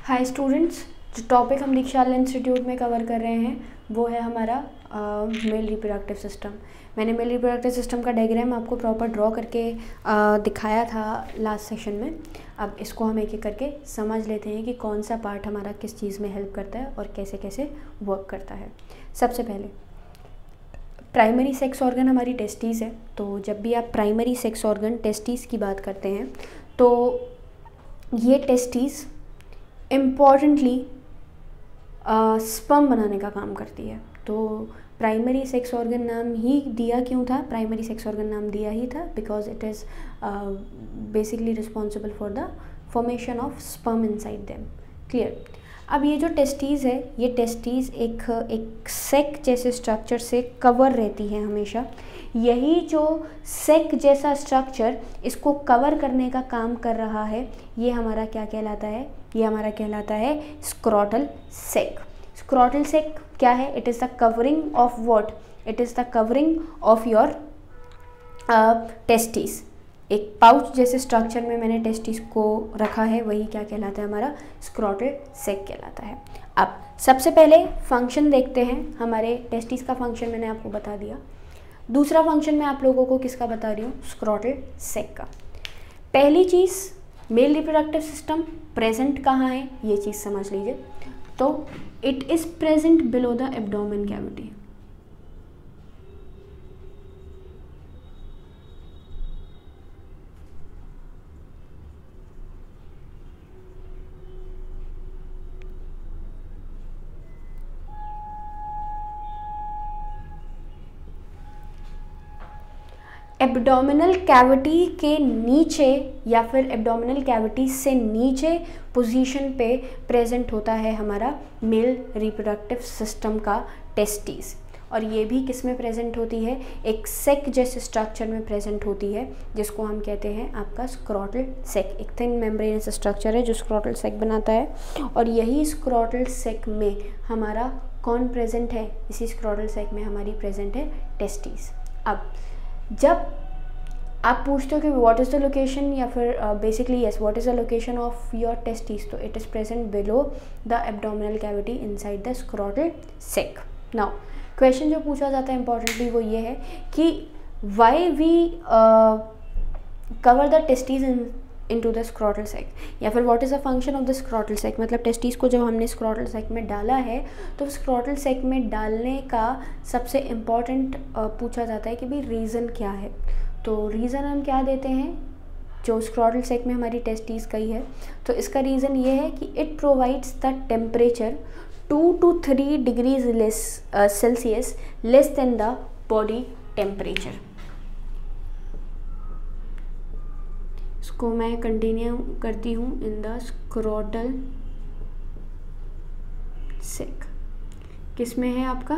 Hi students, जो topic हम दीक्षाला institute में कवर कर रहे हैं वो है हमारा मेल रिप्रोडक्टिव सिस्टम। मैंने मेल रिप्रोडक्टिव सिस्टम का डायग्राम आपको प्रॉपर ड्रॉ करके दिखाया था लास्ट सेशन में। अब इसको हम एक एक करके समझ लेते हैं कि कौन सा पार्ट हमारा किस चीज़ में हेल्प करता है और कैसे कैसे वर्क करता है। सबसे पहले प्राइमरी सेक्स ऑर्गन हमारी टेस्टिस है। तो जब भी आप प्राइमरी सेक्स ऑर्गन टेस्टिस की बात करते हैं तो ये टेस्टिस इम्पॉर्टेंटली स्पर्म बनाने का काम करती है। तो प्राइमरी सेक्स ऑर्गन नाम ही दिया क्यों था? प्राइमरी सेक्स ऑर्गन नाम दिया ही था because it is basically responsible for the formation of sperm inside them. Clear. अब ये जो टेस्टीज़ है, ये टेस्टीज़ एक सेक जैसे स्ट्रक्चर से कवर रहती है हमेशा। यही जो सेक जैसा स्ट्रक्चर इसको कवर करने का काम कर रहा है, ये हमारा क्या कहलाता है? ये हमारा कहलाता है स्क्रोटल सेक। स्क्रोटल सेक क्या है? It is the covering of what? It is the covering of your testis. एक पाउच जैसे स्ट्रक्चर में मैंने टेस्टिस को रखा है, वही क्या कहलाता है? हमारा स्क्रोटल सेक कहलाता है। अब सबसे पहले फंक्शन देखते हैं। हमारे टेस्टिस का फंक्शन मैंने आपको बता दिया। दूसरा फंक्शन मैं आप लोगों को किसका बता रही हूँ? स्क्रोटल सेक का। पहली चीज़, मेल रिप्रोडक्टिव सिस्टम प्रेजेंट कहाँ है, ये चीज़ समझ लीजिए। तो it is present below the abdomen cavity. Abdominal cavity के नीचे या फिर एब्डोमिनल कैविटी से नीचे पोजीशन पे प्रेजेंट होता है हमारा मेल रिप्रोडक्टिव सिस्टम का टेस्टिस। और ये भी किस में प्रेजेंट होती है? एक सेक जैसे स्ट्रक्चर में प्रेजेंट होती है, जिसको हम कहते हैं आपका स्क्रोटल सेक। एक थिन मेम्ब्रेनस स्ट्रक्चर है जो स्क्रोटल सेक बनाता है। और यही स्क्रोटल सेक में हमारा कौन प्रेजेंट है? इसी स्क्रोटल सेक में हमारी प्रेजेंट है टेस्टिस। अब जब आप पूछते हो कि व्हाट इज़ द लोकेशन, या फिर basically yes, what is the location of your testis, तो it is present below the abdominal cavity inside the scrotal sac. Now question जो पूछा जाता है इंपॉर्टेंटली वो ये है कि why we cover the testis into the scrotal sac, या फिर what is the function of the scrotal sac. मतलब टेस्टिस को जब हमने स्क्रोटल सेक में डाला है तो स्क्रोटल सेक में डालने का सबसे इम्पॉर्टेंट पूछा जाता है कि भाई रीज़न क्या है। तो रीज़न हम क्या देते हैं जो स्क्रोटल सेक में हमारी टेस्टिस गई है? तो इसका रीज़न ये है कि it provides the temperature 2 to 3 degrees Celsius less than the body temperature. इसको मैं कंटिन्यू करती हूँ। इन द स्क्रोटल सेक किस में है? आपका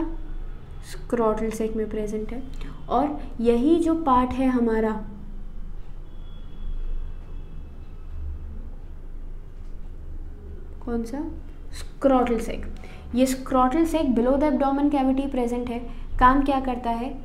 स्क्रोटल सेक में प्रेजेंट है। और यही जो पार्ट है हमारा, कौन सा? Scrotal sac. ये scrotal sac below the abdomen cavity present है। काम क्या करता है?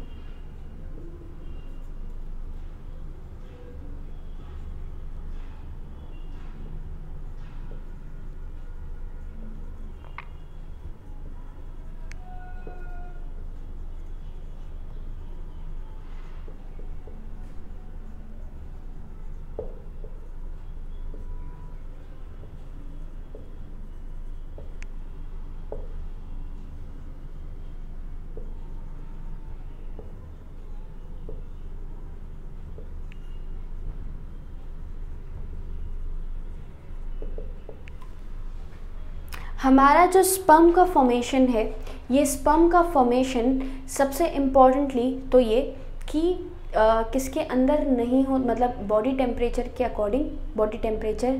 हमारा जो स्पर्म का फॉर्मेशन है, ये स्पर्म का फॉर्मेशन सबसे इम्पॉर्टेंटली तो ये कि किसके अंदर नहीं हो, मतलब बॉडी टेम्परेचर के अकॉर्डिंग। बॉडी टेम्परेचर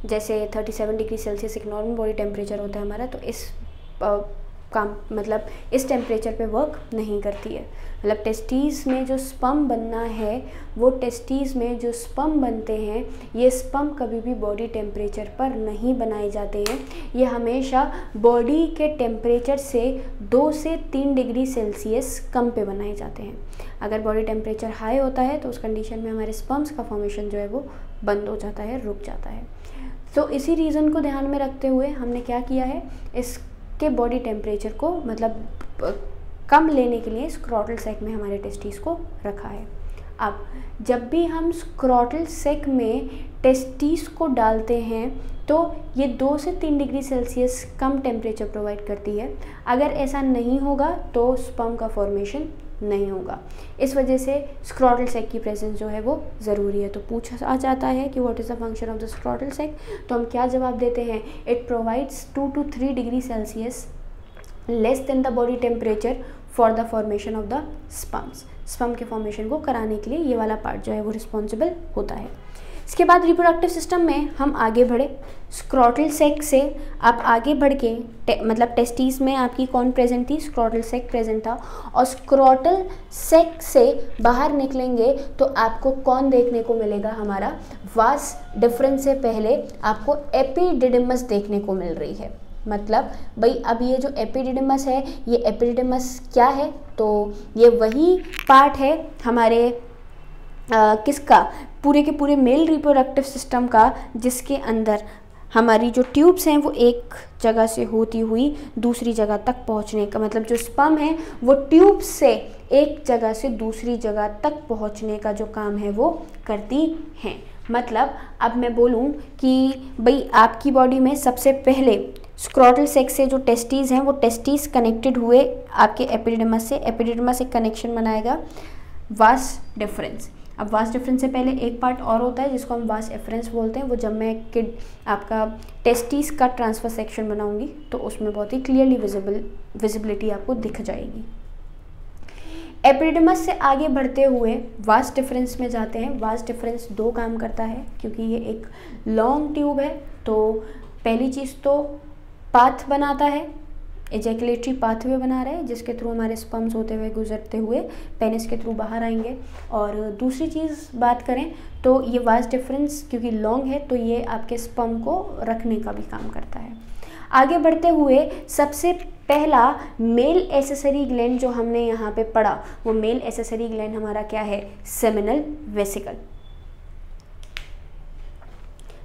जैसे 37 डिग्री सेल्सियस एक नॉर्मल बॉडी टेम्परेचर होता है हमारा, तो इस काम मतलब इस टेम्परेचर पे वर्क नहीं करती है। मतलब टेस्टिस में जो स्पर्म बनना है, वो टेस्टिस में जो स्पर्म बनते हैं, ये स्पर्म कभी भी बॉडी टेम्परेचर पर नहीं बनाए जाते हैं। ये हमेशा बॉडी के टेम्परेचर से 2 से 3 डिग्री सेल्सियस कम पे बनाए जाते हैं। अगर बॉडी टेम्परेचर हाई होता है तो उस कंडीशन में हमारे स्पर्म्स का फॉर्मेशन जो है वो बंद हो जाता है, रुक जाता है। तो इसी रीज़न को ध्यान में रखते हुए हमने क्या किया है, इसके बॉडी टेम्परेचर को मतलब कम लेने के लिए स्क्रॉटल सैक में हमारे टेस्टिस को रखा है। अब जब भी हम स्क्रॉटल सैक में टेस्टिस को डालते हैं तो ये 2 से 3 डिग्री सेल्सियस कम टेम्परेचर प्रोवाइड करती है। अगर ऐसा नहीं होगा तो स्पर्म का फॉर्मेशन नहीं होगा। इस वजह से स्क्रॉटल सैक की प्रेजेंस जो है वो ज़रूरी है। तो पूछा जाता है कि what is the function of the scrotal sac, तो हम क्या जवाब देते हैं, it provides 2 to 3 degree Celsius less than the body temperature for the formation of the sperms. Sperm के फॉर्मेशन को कराने के लिए ये वाला पार्ट जो है वो रिस्पॉन्सिबल होता है। इसके बाद रिप्रोडक्टिव सिस्टम में हम आगे बढ़े, स्क्रॉटल सैक से आप आगे बढ़ के मतलब टेस्टिस में आपकी कौन प्रेजेंट थी, स्क्रॉटल सैक प्रेजेंट था, और स्क्रॉटल सैक से बाहर निकलेंगे तो आपको कौन देखने को मिलेगा, हमारा वास डिफरेंस से पहले आपको एपिडिडिमस देखने को मिल रही है। मतलब भाई अब ये जो एपिडिडिमस है, ये एपिडिडिमस क्या है, तो ये वही पार्ट है हमारे किसका, पूरे के पूरे मेल रिप्रोडक्टिव सिस्टम का, जिसके अंदर हमारी जो ट्यूब्स हैं वो एक जगह से होती हुई दूसरी जगह तक पहुंचने का, मतलब जो स्पर्म है वो ट्यूब से एक जगह से दूसरी जगह तक पहुंचने का जो काम है वो करती हैं। मतलब अब मैं बोलूं कि भाई आपकी बॉडी में सबसे पहले स्क्रॉटल सैक से जो टेस्टिस हैं वो टेस्टिस कनेक्टेड हुए आपके एपिडिडिमस से, एपिडिडिमस एक कनेक्शन बनाएगा वास डिफरेंस। अब वास डिफरेंस से पहले एक पार्ट और होता है जिसको हम वास एफरेंस बोलते हैं, वो जब मैं किड आपका टेस्टिस का ट्रांसफर सेक्शन बनाऊंगी तो उसमें बहुत ही क्लियरली विजिबिलिटी आपको दिख जाएगी। एपिडिडिमस से आगे बढ़ते हुए वास डिफरेंस में जाते हैं। वास डिफरेंस 2 काम करता है, क्योंकि ये एक लॉन्ग ट्यूब है तो पहली चीज़ तो पाथ बनाता है, एजैकुलेटरी पाथवे बना रहा है जिसके थ्रू हमारे स्पर्म्स होते हुए गुजरते हुए पेनिस के थ्रू बाहर आएंगे। और दूसरी चीज़ बात करें तो ये वास डिफरेंस क्योंकि लॉन्ग है तो ये आपके स्पर्म को रखने का भी काम करता है। आगे बढ़ते हुए सबसे पहला मेल एसेसरी ग्लैंड जो हमने यहाँ पे पढ़ा, वो मेल एसेसरी ग्लैंड हमारा क्या है, सेमिनल वेसिकल।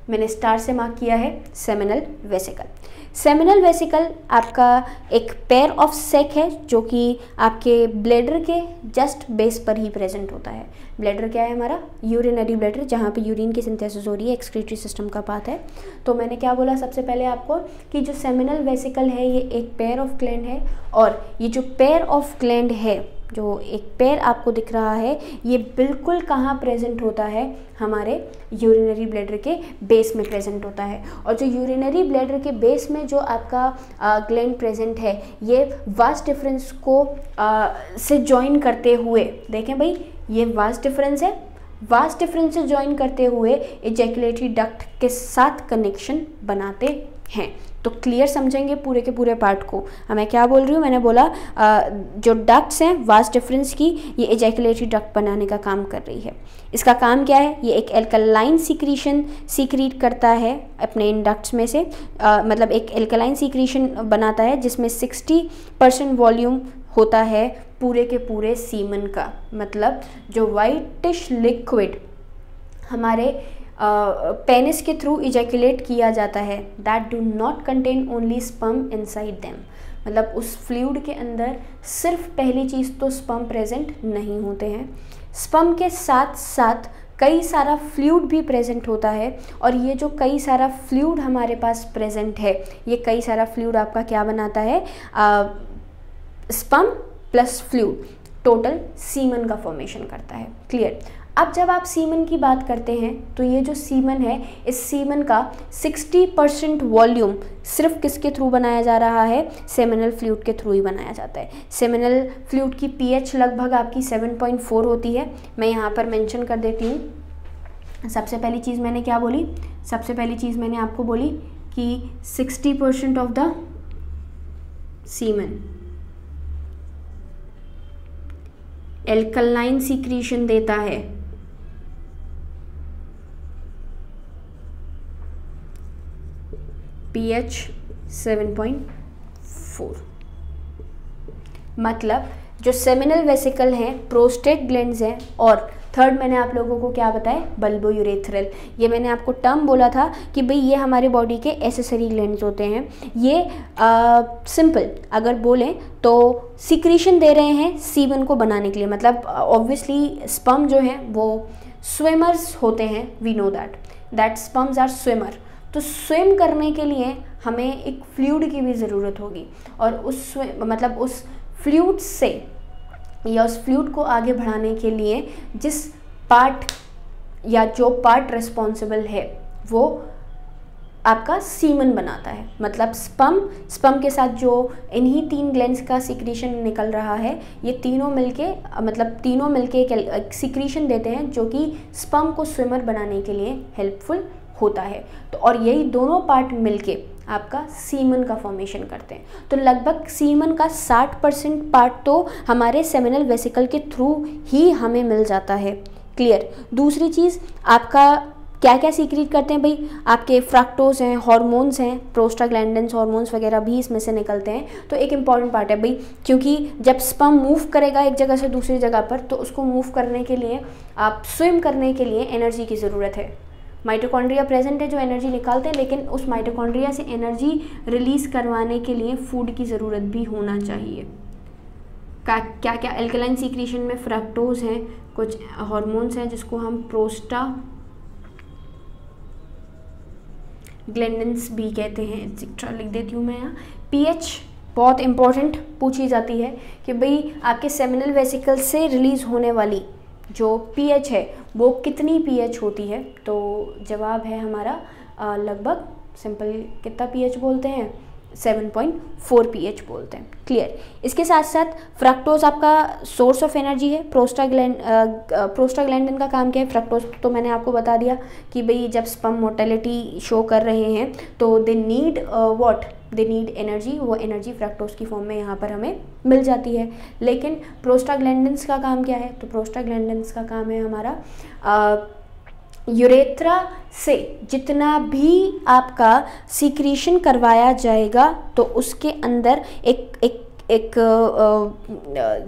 मैंने स्टार से मार्क किया है सेमिनल वेसिकल। सेमिनल वेसिकल आपका एक पेयर ऑफ सैक है जो कि आपके ब्लैडर के जस्ट बेस पर ही प्रेजेंट होता है। ब्लैडर क्या है हमारा, यूरिनरी ब्लैडर, जहाँ पे यूरिन की सिंथेसिस हो रही है, एक्सक्रीटरी सिस्टम का पार्ट है। तो मैंने क्या बोला सबसे पहले आपको कि जो सेमिनल वेसिकल है ये एक पेयर ऑफ ग्लैंड है, और ये जो पेयर ऑफ ग्लैंड है, जो एक पेयर आपको दिख रहा है, ये बिल्कुल कहाँ प्रेजेंट होता है, हमारे यूरिनरी ब्लैडर के बेस में प्रेजेंट होता है। और जो यूरिनरी ब्लैडर के बेस में जो आपका ग्लैंड प्रेजेंट है, ये वास डिफरेंस को से जॉइन करते हुए, देखें भाई ये वास डिफरेंस है, वास डिफरेंस से जॉइन करते हुए एजैकुलेटरी डक्ट के साथ कनेक्शन बनाते हैं। तो क्लियर समझेंगे पूरे के पूरे पार्ट को। मैं क्या बोल रही हूँ, मैंने बोला जो डक्ट्स हैं वास डिफरेंस की, ये एजैकुलेटरी डक्ट बनाने का काम कर रही है। इसका काम क्या है, ये एक एल्कलाइन सीक्रीशन सीक्रीट करता है अपने इन डक्ट्स में से, मतलब एक एल्कलाइन सीक्रीशन बनाता है जिसमें 60% वॉल्यूम होता है पूरे के पूरे सीमन का। मतलब जो वाइटिश लिक्विड हमारे पेनिस के थ्रू इजैकुलेट किया जाता है, that do not contain only sperm inside them. मतलब उस फ्लूइड के अंदर सिर्फ पहली चीज़ तो स्पर्म प्रेजेंट नहीं होते हैं, स्पर्म के साथ साथ कई सारा फ्लूइड भी प्रेजेंट होता है। और ये जो कई सारा फ्लूइड हमारे पास प्रेजेंट है, ये कई सारा फ्लूइड आपका क्या बनाता है, sperm plus fluid total semen का फॉर्मेशन करता है। क्लियर। अब जब आप सीमन की बात करते हैं तो ये जो सीमन है, इस सीमन का 60% वॉल्यूम सिर्फ किसके थ्रू बनाया जा रहा है, सेमिनल फ्लूइड के थ्रू ही बनाया जाता है। सेमिनल फ्लूइड की pH लगभग आपकी 7.4 होती है। मैं यहाँ पर मेंशन कर देती हूँ। सबसे पहली चीज़ मैंने क्या बोली, सबसे पहली चीज़ मैंने आपको बोली कि 60% of the semen alkaline secretion देता है, pH 7.4। मतलब जो सेमिनल वेसिकल हैं, प्रोस्टेट ग्लैंड्स हैं और थर्ड मैंने आप लोगों को क्या बताया, बल्बो यूरेथ्रल। ये मैंने आपको टर्म बोला था कि भाई ये हमारे बॉडी के एसेसरी ग्लैंड्स होते हैं। ये सिंपल अगर बोलें तो सिक्रीशन दे रहे हैं सीमन को बनाने के लिए, मतलब ऑब्वियसली स्पर्म जो है वो स्विमर्स होते हैं, we know that sperms are swimmer. तो स्विम करने के लिए हमें एक फ्लूइड की भी ज़रूरत होगी, और उस फ्लूइड से या उस फ्लूइड को आगे बढ़ाने के लिए जिस पार्ट या जो पार्ट रिस्पॉन्सिबल है वो आपका सीमन बनाता है। मतलब स्पर्म के साथ जो इन्हीं 3 ग्लैंड्स का सिक्रीशन निकल रहा है, ये तीनों मिलके एक सिक्रीशन देते हैं जो कि स्पर्म को स्विमर बनाने के लिए हेल्पफुल होता है। तो और यही दोनों पार्ट मिलके आपका सीमन का फॉर्मेशन करते हैं। तो लगभग सीमन का 60% पार्ट तो हमारे सेमिनल वेसिकल के थ्रू ही हमें मिल जाता है। क्लियर। दूसरी चीज़, आपका क्या क्या सीक्रेट करते हैं भाई, आपके फ्रक्टोज हैं, हार्मोन्स हैं, प्रोस्टाग्लैंडिन्स हार्मोन्स वगैरह भी इसमें से निकलते हैं। तो एक इम्पॉर्टेंट पार्ट है भाई, क्योंकि जब स्पर्म मूव करेगा एक जगह से दूसरी जगह पर, तो उसको मूव करने के लिए, आप स्विम करने के लिए एनर्जी की ज़रूरत है। माइटोकॉन्ड्रिया प्रेजेंट है जो एनर्जी निकालते हैं, लेकिन उस माइटोकॉन्ड्रिया से एनर्जी रिलीज़ करवाने के लिए फूड की ज़रूरत भी होना चाहिए। क्या क्या एल्कलाइन सीक्रेशन में फ्रक्टोज हैं, कुछ हार्मोन्स हैं जिसको हम प्रोस्टाग्लैंडिन्स भी कहते हैं, एक्सेट्रा लिख देती हूँ मैं यहाँ। पीएच बहुत इंपॉर्टेंट पूछी जाती है कि भाई आपके सेमिनल वेसिकल से रिलीज़ होने वाली जो पीएच है वो कितनी पीएच होती है। तो जवाब है हमारा लगभग सिंपल कितना पीएच बोलते हैं, 7.4 पीएच बोलते हैं। क्लियर। इसके साथ साथ फ्रक्टोज आपका सोर्स ऑफ एनर्जी है। प्रोस्टाग्लैंडिन का काम क्या है, फ्रक्टोज तो मैंने आपको बता दिया कि भाई जब स्पर्म मोर्टेलिटी शो कर रहे हैं तो दे नीड एनर्जी, वो एनर्जी फ्रक्टोज की फॉर्म में यहाँ पर हमें मिल जाती है। लेकिन प्रोस्टाग्लैंडिन्स का काम क्या है, तो प्रोस्टाग्लैंडिन्स का काम है हमारा यूरेथ्रा से जितना भी आपका सीक्रेशन करवाया जाएगा तो उसके अंदर एक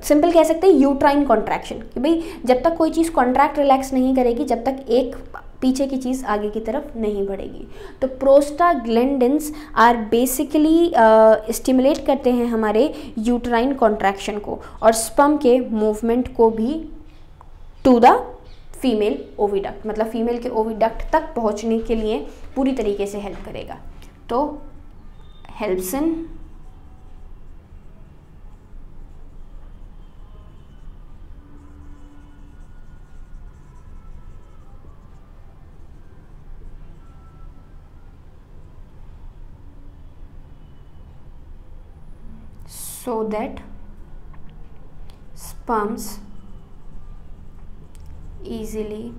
सिंपल कह सकते हैं यूट्राइन कॉन्ट्रैक्शन, कि भाई जब तक कोई चीज़ कॉन्ट्रैक्ट रिलैक्स नहीं करेगी, जब तक एक पीछे की चीज़ आगे की तरफ नहीं बढ़ेगी। तो प्रोस्टाग्लैंडिन्स आर बेसिकली स्टिमुलेट करते हैं हमारे यूट्राइन कॉन्ट्रैक्शन को और स्पर्म के मूवमेंट को भी टू द फीमेल ओविडक्ट, मतलब फीमेल के ओविडक्ट तक पहुंचने के लिए पूरी तरीके से हेल्प करेगा। तो helps in so that sperms easily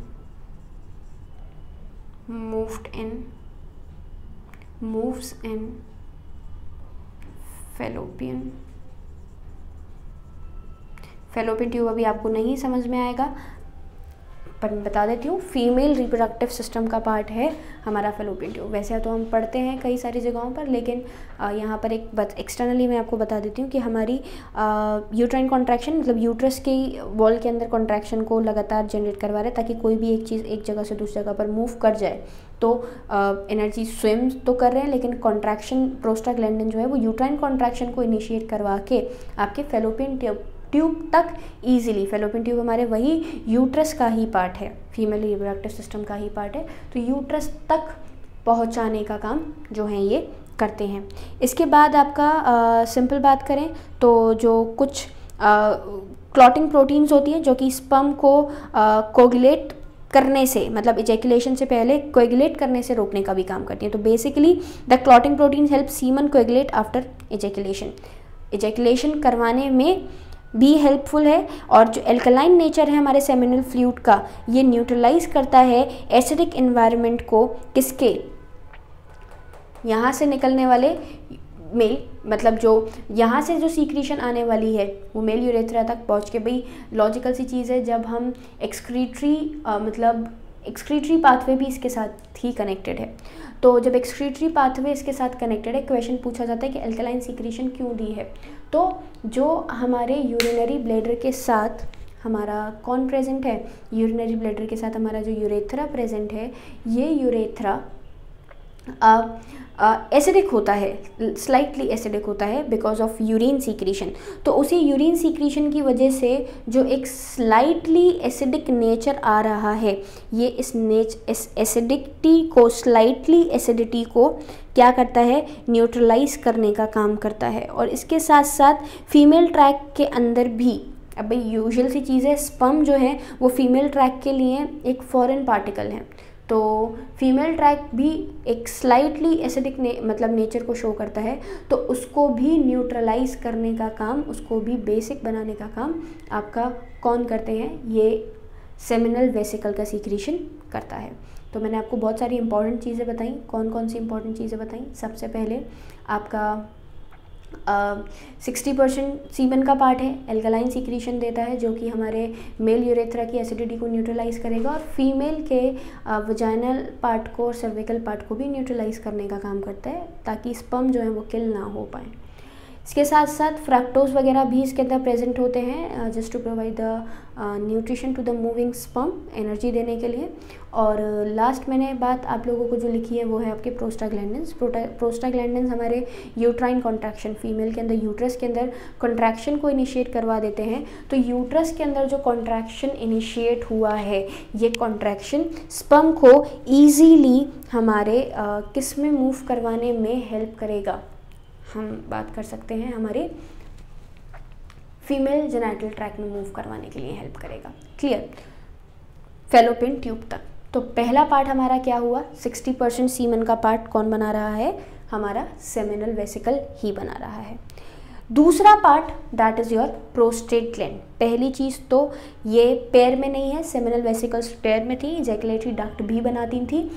moves in fallopian tube. अभी आपको नहीं समझ में आएगा पर मैं बता देती हूँ, फीमेल रिप्रोडक्टिव सिस्टम का पार्ट है हमारा फैलोपियन ट्यूब। वैसे तो हम पढ़ते हैं कई सारी जगहों पर, लेकिन यहाँ पर एक बस एक्सटर्नली मैं आपको बता देती हूँ कि हमारी यूट्राइन कॉन्ट्रैक्शन मतलब यूट्रस की वॉल के अंदर कॉन्ट्रैक्शन को लगातार जनरेट करवा रहे हैं ताकि कोई भी एक चीज़ एक जगह से दूसरी जगह पर मूव कर जाए। तो एनर्जी स्विम तो कर रहे हैं, लेकिन कॉन्ट्रैक्शन प्रोस्टाग्लैंडिन जो है वो यूट्राइन कॉन्ट्रैक्शन को इनिशिएट करवा के आपके फैलोपियन ट्यूब तक ईजिली, फैलोपियन ट्यूब हमारे वही यूट्रस का ही पार्ट है, फीमेल रिप्रोडक्टिव सिस्टम का ही पार्ट है, तो यूट्रस तक पहुंचाने का काम जो है ये करते हैं। इसके बाद आपका सिंपल बात करें तो जो कुछ क्लॉटिंग प्रोटीन्स होती हैं जो कि स्पर्म को कोगुलेट करने से, मतलब इजैकुलेशन से पहले कोएगुलेट करने से रोकने का भी काम करती हैं। तो basically the clotting proteins help semen coagulate after ejaculation, ejaculation करवाने में भी हेल्पफुल है। और जो एल्कलाइन नेचर है हमारे सेमिनल फ्लूइड का, ये न्यूट्रलाइज करता है एसिडिक एनवायरनमेंट को, किसके, यहाँ से निकलने वाले मेल, मतलब जो यहाँ से जो सीक्रेशन आने वाली है वो मेल यूरेथ्रा तक पहुँच के, भाई लॉजिकल सी चीज़ है, जब हम एक्सक्रीटरी पाथवे भी इसके साथ ही कनेक्टेड है। तो जब एक्सक्रीटरी पाथवे इसके साथ कनेक्टेड है, क्वेश्चन पूछा जाता है कि एल्कलाइन सीक्रेशन क्यों दी है। तो जो हमारे यूरिनरी ब्लैडर के साथ हमारा कौन प्रेजेंट है, यूरिनरी ब्लैडर के साथ हमारा जो यूरेथ्रा प्रेजेंट है, ये यूरेथ्रा एसिडिक होता है, स्लाइटली एसिडिक होता है बिकॉज ऑफ यूरिन सीक्रीशन। तो उसी यूरिन सीक्रीशन की वजह से जो एक स्लाइटली एसिडिक नेचर आ रहा है, ये इस एसिडिटी को, स्लाइटली एसिडिटी को क्या करता है, न्यूट्रलाइज करने का काम करता है। और इसके साथ साथ फीमेल ट्रैक के अंदर भी, अब भाई यूजुअल सी चीज़ है, स्पर्म जो है वो फीमेल ट्रैक के लिए एक फॉरेन पार्टिकल है, तो फीमेल ट्रैक भी एक स्लाइटली एसिडिक मतलब नेचर को शो करता है, तो उसको भी न्यूट्रलाइज करने का काम, उसको भी बेसिक बनाने का काम आपका कौन करते हैं, ये सेमिनल वेसिकल का सीक्रेशन करता है। तो मैंने आपको बहुत सारी इंपॉर्टेंट चीज़ें बताई। कौन कौन सी इंपॉर्टेंट चीज़ें बताई? सबसे पहले आपका 60% सीमन का पार्ट है, एल्कलाइन सीक्रेशन देता है जो कि हमारे मेल यूरेथ्रा की एसिडिटी को न्यूट्रलाइज करेगा, और फीमेल के वजाइनल पार्ट को और सर्विकल पार्ट को भी न्यूट्रलाइज करने का काम करता है, ताकि स्पर्म जो है वो किल ना हो पाए। इसके साथ साथ फ्रक्टोज वगैरह भी इसके अंदर प्रेजेंट होते हैं, just to provide the nutrition to the moving sperm, energy देने के लिए। और लास्ट मैंने बात आप लोगों को जो लिखी है वो है आपके प्रोस्टाग्लैंडिन्स। प्रोस्टाग्लैंडिन्स हमारे यूट्राइन कॉन्ट्रैक्शन, फीमेल के अंदर यूट्रस के अंदर कॉन्ट्रैक्शन को इनिशिएट करवा देते हैं। तो यूट्रस के अंदर जो कॉन्ट्रैक्शन इनिशिएट हुआ है, ये कॉन्ट्रैक्शन स्पर्म को ईजीली हमारे किस में मूव करवाने में हेल्प करेगा, हम बात कर सकते हैं हमारे फीमेल जेनिटल ट्रैक्ट में मूव करवाने के लिए हेल्प करेगा। क्लियर? फैलोपियन ट्यूब तक। तो पहला पार्ट हमारा क्या हुआ, 60% सीमन का पार्ट कौन बना रहा है, हमारा सेमिनल वेसिकल ही बना रहा है। दूसरा part that is your prostate gland. पहली चीज़ तो ये पैर में नहीं है, सेमिनल वेसिकल्स पैर में थी, इजैकुलेटरी डक्ट भी बनाती थी।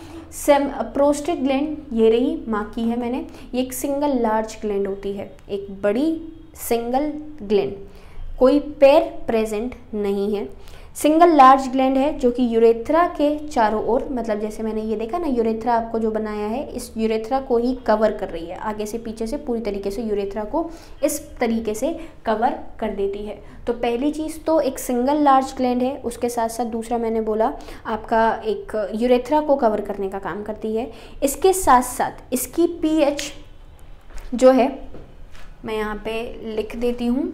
प्रोस्टेट ग्लैंड ये रही, मार्की है मैंने, ये एक सिंगल लार्ज ग्लैंड होती है, एक बड़ी सिंगल ग्लैंड, कोई पैर प्रेजेंट नहीं है, सिंगल लार्ज ग्लैंड है जो कि यूरेथ्रा के चारों ओर, मतलब जैसे मैंने ये देखा ना, यूरेथ्रा आपको जो बनाया है, इस यूरेथ्रा को ही कवर कर रही है, आगे से पीछे से पूरी तरीके से यूरेथ्रा को इस तरीके से कवर कर देती है। तो पहली चीज़ तो एक सिंगल लार्ज ग्लैंड है, उसके साथ साथ दूसरा मैंने बोला आपका एक यूरेथ्रा को कवर करने का काम करती है। इसके साथ साथ इसकी पीएच जो है, मैं यहाँ पे लिख देती हूँ,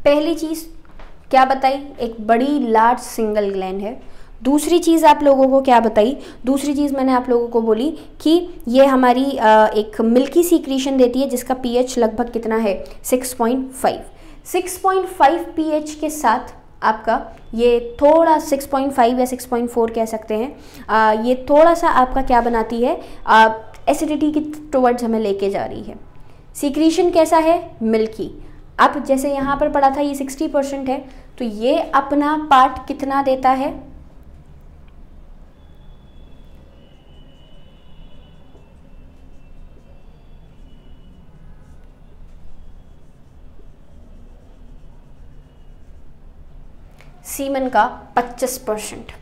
पहली चीज़ क्या बताई, एक बड़ी लार्ज सिंगल ग्लैंड है। दूसरी चीज़ आप लोगों को क्या बताई, दूसरी चीज़ मैंने आप लोगों को बोली कि ये हमारी एक मिल्की सीक्रेशन देती है जिसका पीएच लगभग कितना है, 6.5। 6.5 पीएच के साथ आपका ये थोड़ा 6.5 या 6.4 कह सकते हैं, ये थोड़ा सा आपका क्या बनाती है, एसिडिटी की टुवर्ड्स हमें लेके जा रही है। सीक्रेशन कैसा है, मिल्की। अब जैसे यहाँ पर पढ़ा था ये 60% है, तो ये अपना पार्ट कितना देता है, सीमन का 25%,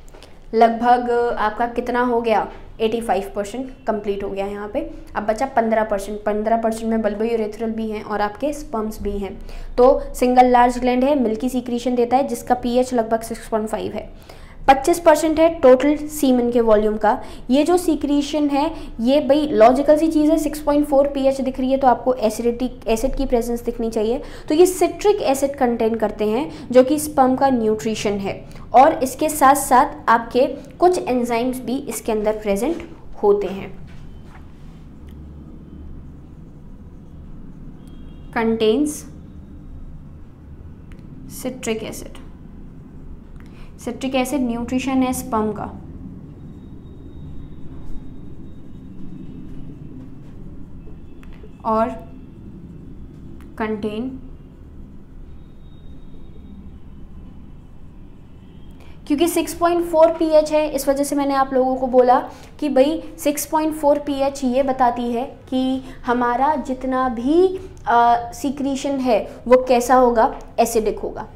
लगभग आपका कितना हो गया, 85% कंप्लीट हो गया यहाँ पे। अब बचा 15% में बल्बो यूरेथ्रल भी हैं और आपके स्पर्म्स भी हैं। तो सिंगल लार्ज ग्लैंड है, मिल्की सीक्रेशन देता है जिसका पीएच लगभग 6.5 है। 25% है टोटल सीमन के वॉल्यूम का। ये जो सीक्रेशन है ये भाई लॉजिकल सी चीज़ है, 6.4 पीएच दिख रही है तो आपको एसिड की प्रेजेंस दिखनी चाहिए। तो ये सिट्रिक एसिड कंटेन करते हैं जो कि स्पर्म का न्यूट्रिशन है, और इसके साथ साथ आपके कुछ एंजाइम्स भी इसके अंदर प्रेजेंट होते हैं। Contains citric acid. Citric acid nutrition है स्पर्म का, और कंटेन, क्योंकि 6.4 pH है, इस वजह से मैंने आप लोगों को बोला कि भाई 6.4 pH ये बताती है कि हमारा जितना भी सीक्रीशन है वो कैसा होगा, एसिडिक होगा।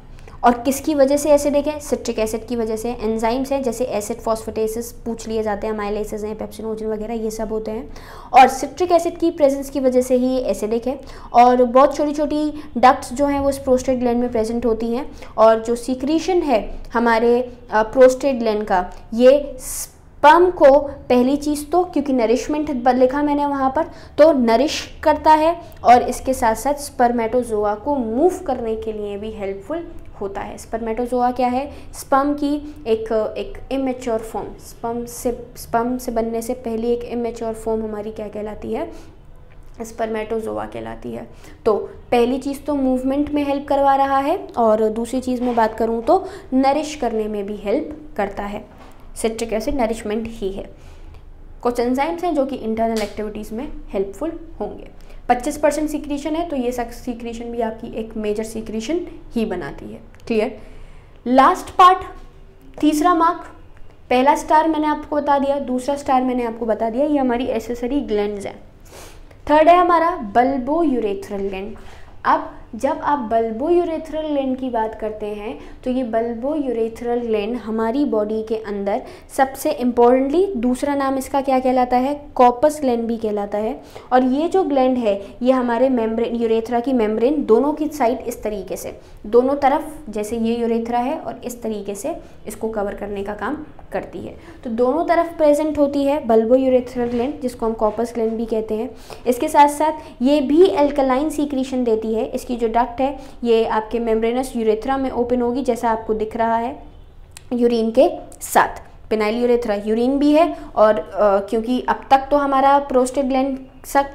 और किसकी वजह से एसिडिक है? सिट्रिक एसिड की वजह से। एंजाइम्स हैं जैसे एसिड फोस्फेटेसिस पूछ लिए जाते हैं, अमाइलेसेस हैं, पेप्सिनोजन वगैरह ये सब होते हैं, और सिट्रिक एसिड की प्रेजेंस की वजह से ही ये एसिडिक है। और बहुत छोटी छोटी डक्ट्स जो हैं वो इस प्रोस्टेट ग्लैंड में प्रेजेंट होती हैं, और जो सीक्रीशन है हमारे प्रोस्टेट ग्लैंड का, ये स्पर्म को पहली चीज़ तो, क्योंकि नरिशमेंट लिखा मैंने वहाँ पर, तो नरिश करता है, और इसके साथ साथ स्पर्मेटोजोआ को मूव करने के लिए भी हेल्पफुल होता है। स्पर्मेटोजोआ क्या है? स्पर्म की एक इमेच्योर फॉर्म, स्पर्म से बनने से पहले एक इमेच्योर फॉर्म हमारी क्या कहलाती है? स्पर्मेटोजोआ कहलाती है। तो पहली चीज़ तो मूवमेंट में हेल्प करवा रहा है, और दूसरी चीज़ में बात करूँ तो नरिश करने में भी हेल्प करता है। सिट्रिक एसिड नरिशमेंट ही है। कुछ एंजाइम्स हैं जो कि इंटरनल एक्टिविटीज़ में हेल्पफुल होंगे। 25% सीक्रीशन है, तो ये सीक्रीशन भी आपकी एक मेजर सीक्रीशन ही बनाती है। क्लियर? लास्ट पार्ट, तीसरा मार्क, पहला स्टार मैंने आपको बता दिया, दूसरा स्टार मैंने आपको बता दिया, ये हमारी एक्सेसरी ग्लैंड्स हैं। थर्ड है हमारा बल्बो यूरेथ्रल ग्लैंड। अब जब आप बल्बो यूरेथ्रल ग्लैंड की बात करते हैं तो ये बल्बो यूरेथ्रल ग्लैंड हमारी बॉडी के अंदर सबसे इम्पोर्टेंटली, दूसरा नाम इसका क्या कहलाता है? कॉर्पस ग्लैंड भी कहलाता है। और ये जो ग्लैंड है ये हमारे मेम्ब्रेन, यूरेथ्रा की मेम्ब्रेन दोनों की साइड इस तरीके से, दोनों तरफ, जैसे ये यूरेथ्रा है और इस तरीके से इसको कवर करने का काम करती है। तो दोनों तरफ प्रेजेंट होती है बल्बो यूरेथ्रल ग्लैंड, जिसको हम कॉर्पस ग्लैंड भी कहते हैं। इसके साथ साथ ये भी एल्कलाइन सीक्रीशन देती है। इसकी जो डक्ट है ये आपके मेम्ब्रेनस यूरेथ्रा में ओपन होगी, जैसा आपको दिख रहा है यूरिन के साथ। पेनाइल यूरेथ्रा यूरिन भी है, और क्योंकि अब तक तो हमारा प्रोस्टेट ग्लैंड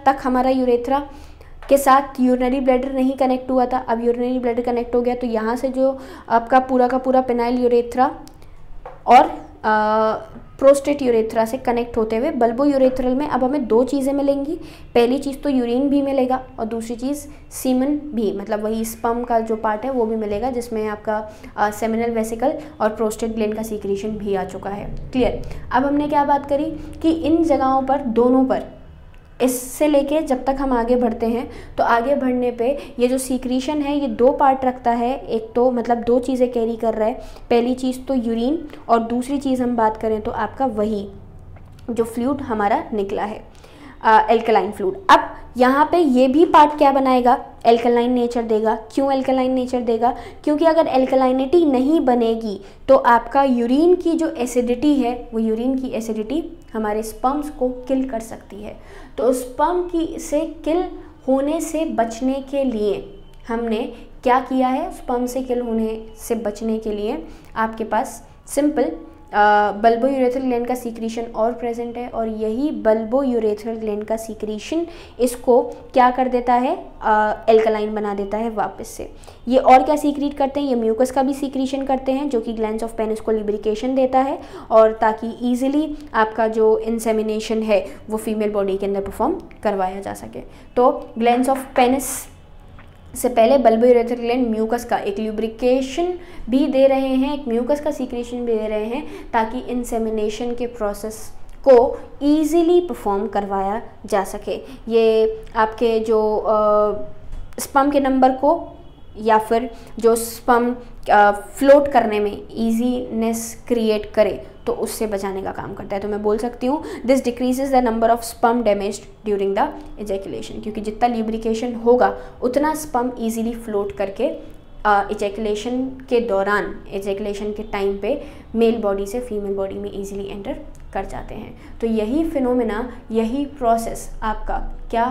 तक हमारा यूरेथ्रा के साथ यूरिनरी ब्लैडर नहीं कनेक्ट हुआ था, अब यूरिनरी ब्लैडर कनेक्ट हो गया, तो यहाँ से जो आपका पूरा का पूरा पेनाइल यूरेथ्रा और प्रोस्टेट यूरेथ्रा से कनेक्ट होते हुए बल्बो यूरेथ्रल में अब हमें दो चीज़ें मिलेंगी। पहली चीज़ तो यूरिन भी मिलेगा, और दूसरी चीज़ सीमन भी, मतलब वही स्पर्म का जो पार्ट है वो भी मिलेगा, जिसमें आपका सेमिनल वेसिकल और प्रोस्टेट ग्लैंड का सीक्रेशन भी आ चुका है। क्लियर? अब हमने क्या बात करी कि इन जगहों पर, दोनों पर, इससे लेके जब तक हम आगे बढ़ते हैं तो आगे बढ़ने पे ये जो सीक्रीशन है ये दो पार्ट रखता है। एक तो मतलब दो चीज़ें कैरी कर रहा है, पहली चीज़ तो यूरिन, और दूसरी चीज़ हम बात करें तो आपका वही जो फ्लूइड हमारा निकला है, एल्कलाइन फ्लूइड। अब यहाँ पे ये भी पार्ट क्या बनाएगा? एल्कलाइन नेचर देगा। क्यों एल्कलाइन नेचर देगा? क्योंकि अगर एल्कलाइनिटी नहीं बनेगी तो आपका यूरिन की जो एसिडिटी है, वो यूरिन की एसिडिटी हमारे स्पर्म्स को किल कर सकती है। तो स्पर्म की से किल होने से बचने के लिए हमने क्या किया है? स्पर्म से किल होने से बचने के लिए आपके पास सिंपल बल्बो यूरेथ्रल ग्लैंड का सीक्रीशन और प्रेजेंट है, और यही बल्बो यूरेथ्रल ग्लैंड का सीक्रीशन इसको क्या कर देता है? एल्कलाइन बना देता है वापस से। ये और क्या सीक्रीट करते हैं? ये म्यूकस का भी सीक्रीशन करते हैं, जो कि ग्लैंड्स ऑफ पेनिस को लिब्रिकेशन देता है, और ताकि ईजिली आपका जो इंसेमिनेशन है वो फीमेल बॉडी के अंदर परफॉर्म करवाया जा सके। तो ग्लैंड्स ऑफ पेनिस से पहले बल्बो यूरेथ्रल ग्लैंड म्यूकस का एक ल्यूब्रिकेशन भी दे रहे हैं, एक म्यूकस का सीक्रेशन भी दे रहे हैं, ताकि इंसेमिनेशन के प्रोसेस को ईजिली परफॉर्म करवाया जा सके। ये आपके जो स्पर्म के नंबर को या फिर जो स्पर्म फ्लोट करने में ईजीनेस क्रिएट करे तो उससे बचाने का काम करता है। तो मैं बोल सकती हूँ this decreases the number of sperm damage during the ejaculation, क्योंकि जितना ल्यूब्रिकेशन होगा उतना स्पर्म इजीली फ्लोट करके इजैकुलेशन के दौरान, इजैकुलेशन के टाइम पे मेल बॉडी से फीमेल बॉडी में इजीली एंटर कर जाते हैं। तो यही फिनोमेना, यही प्रोसेस आपका क्या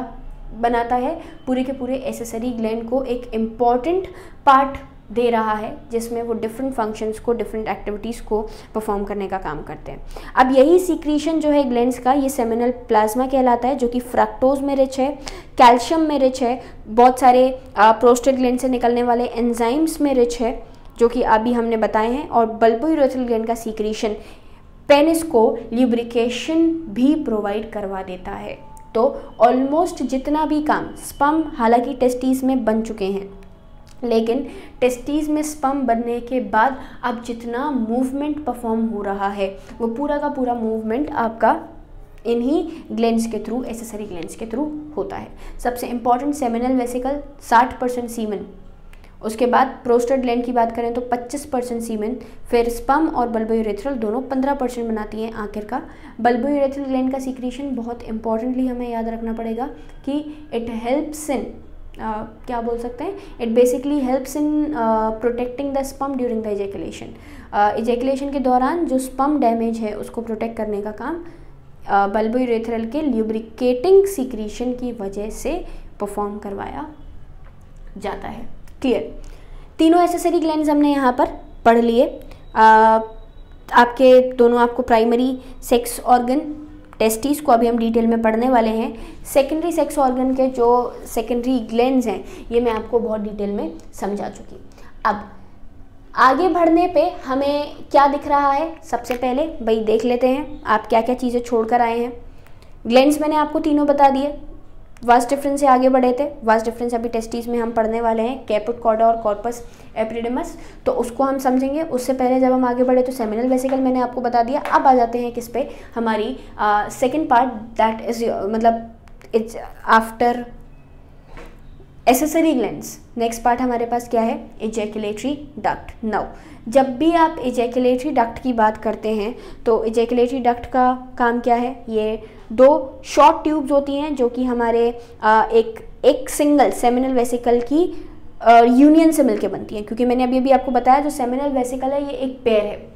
बनाता है? पूरे के पूरे एक्सेसरी ग्लैंड को एक इम्पॉर्टेंट पार्ट दे रहा है, जिसमें वो डिफरेंट फंक्शंस को, डिफरेंट एक्टिविटीज़ को परफॉर्म करने का काम करते हैं। अब यही सीक्रीशन जो है ग्लैंड्स का, ये सेमिनल प्लाज्मा कहलाता है, जो कि फ्रक्टोज में रिच है, कैल्शियम में रिच है, बहुत सारे प्रोस्टेट ग्लैंड से निकलने वाले एंजाइम्स में रिच है, जो कि अभी हमने बताए हैं। और बल्बो यूरेथ्रल ग्लैंड का सीक्रीशन पेनिस को ल्यूब्रिकेशन भी प्रोवाइड करवा देता है। तो ऑलमोस्ट जितना भी काम स्पर्म हालांकि टेस्टिस में बन चुके हैं, लेकिन टेस्टिस में स्पर्म बनने के बाद अब जितना मूवमेंट परफॉर्म हो रहा है वो पूरा का पूरा मूवमेंट आपका इन्हीं ग्लैंड्स के थ्रू, एसेसरी ग्लैंड्स के थ्रू होता है। सबसे इम्पॉर्टेंट सेमिनल वेसिकल 60% सीमेन, उसके बाद प्रोस्टेट ग्लैंड की बात करें तो 25% सीमेन, फिर स्पर्म और बल्बोयूरेथ्रल दोनों 15% बनाती हैं आखिर का। बल्बोयूरेथ्रल ग्लैंड का सीक्रेशन बहुत इंपॉर्टेंटली हमें याद रखना पड़ेगा कि इट हेल्प्स इन क्या बोल सकते हैं, it basically helps in protecting the sperm during the ejaculation. Ejaculation के दौरान जो स्पर्म डैमेज है उसको प्रोटेक्ट करने का काम बल्बोयूरेथ्रल के ल्यूब्रिकेटिंग सीक्रेशन की वजह से परफॉर्म करवाया जाता है। क्लियर, तीनों एसेसरी ग्लैंड्स हमने यहाँ पर पढ़ लिए। आपके दोनों आपको प्राइमरी सेक्स ऑर्गन टेस्टिस को अभी हम डिटेल में पढ़ने वाले हैं। सेकेंडरी सेक्स ऑर्गन के जो सेकेंडरी ग्लैंड्स हैं ये मैं आपको बहुत डिटेल में समझा चुकी। अब आगे बढ़ने पे हमें क्या दिख रहा है, सबसे पहले भाई देख लेते हैं आप क्या क्या चीज़ें छोड़कर आए हैं। ग्लैंड्स मैंने आपको तीनों बता दिए। वास्ट डिफरेंस से आगे बढ़े थे, वास्ट डिफरेंस अभी टेस्टिस में हम पढ़ने वाले हैं, कैपुट, कॉर्डा और कॉर्पस एपिडिडमस, तो उसको हम समझेंगे। उससे पहले जब हम आगे बढ़े तो सेमिनल वेसिकल मैंने आपको बता दिया। अब आ जाते हैं किस पे, हमारी सेकेंड पार्ट दैट इज मतलब it's after accessory glands. Next part हमारे पास क्या है, इजैकुलेटरी डक्ट। नाउ जब भी आप इजैकुलेटरी डक्ट की बात करते हैं तो इजैकुलेटरी डक्ट का काम क्या है, ये दो शॉर्ट ट्यूब्स होती हैं जो कि हमारे एक सिंगल सेमिनल वेसिकल की यूनियन से मिलके बनती हैं। क्योंकि मैंने अभी अभी आपको बताया जो सेमिनल वेसिकल है ये एक पेयर है।